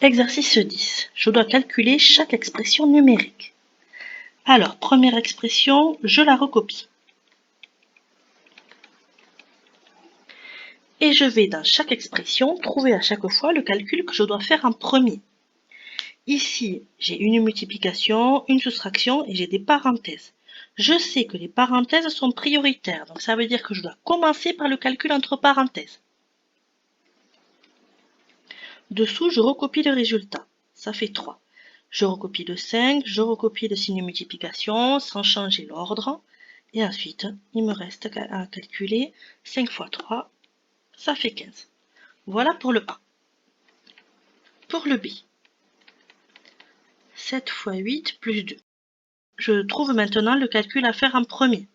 Exercice 10. Je dois calculer chaque expression numérique. Alors, première expression, je la recopie. Et je vais dans chaque expression trouver à chaque fois le calcul que je dois faire en premier. Ici, j'ai une multiplication, une soustraction et j'ai des parenthèses. Je sais que les parenthèses sont prioritaires, donc ça veut dire que je dois commencer par le calcul entre parenthèses. Dessous, je recopie le résultat. Ça fait 3. Je recopie le 5, je recopie le signe de multiplication sans changer l'ordre. Et ensuite, il me reste à calculer 5 fois 3, ça fait 15. Voilà pour le A. Pour le B, 7 fois 8 plus 2. Je trouve maintenant le calcul à faire en premier.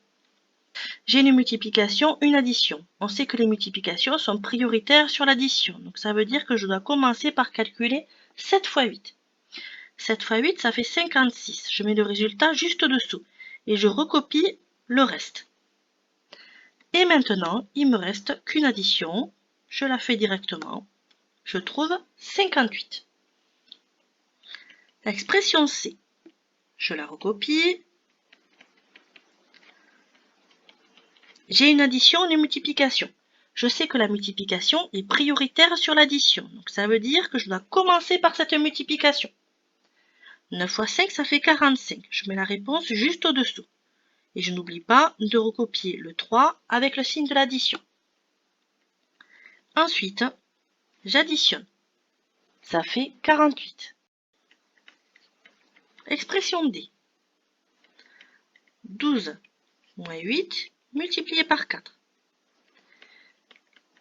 J'ai une multiplication, une addition. On sait que les multiplications sont prioritaires sur l'addition. Donc ça veut dire que je dois commencer par calculer 7 fois 8. 7 fois 8, ça fait 56. Je mets le résultat juste dessous et je recopie le reste. Et maintenant, il me reste qu'une addition. Je la fais directement. Je trouve 58. L'expression C, je la recopie. J'ai une addition et une multiplication. Je sais que la multiplication est prioritaire sur l'addition. Donc ça veut dire que je dois commencer par cette multiplication. 9 fois 5, ça fait 45. Je mets la réponse juste au-dessous. Et je n'oublie pas de recopier le 3 avec le signe de l'addition. Ensuite, j'additionne. Ça fait 48. Expression D. 12 moins 8 multiplié par 4.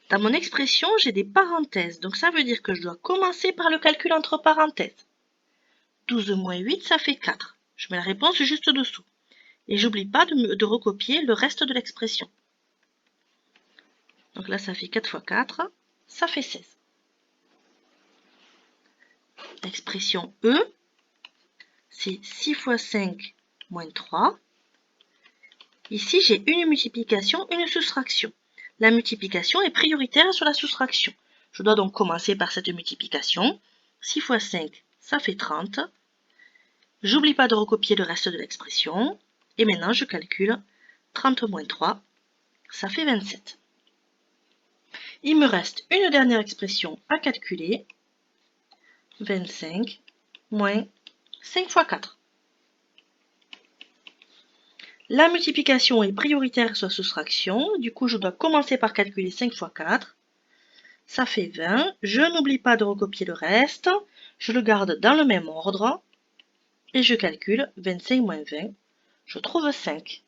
Dans mon expression, j'ai des parenthèses, donc ça veut dire que je dois commencer par le calcul entre parenthèses. 12 moins 8, ça fait 4. Je mets la réponse juste dessous. Et j'oublie pas de recopier le reste de l'expression. Donc là, ça fait 4 fois 4, ça fait 16. L'expression E, c'est 6 fois 5 moins 3. Ici, j'ai une multiplication, une soustraction. La multiplication est prioritaire sur la soustraction. Je dois donc commencer par cette multiplication. 6 fois 5, ça fait 30. J'oublie pas de recopier le reste de l'expression. Et maintenant, je calcule 30 moins 3, ça fait 27. Il me reste une dernière expression à calculer. 25 moins 5 fois 4. La multiplication est prioritaire sur la soustraction. Du coup, je dois commencer par calculer 5 fois 4. Ça fait 20. Je n'oublie pas de recopier le reste. Je le garde dans le même ordre. Et je calcule 25 moins 20. Je trouve 5.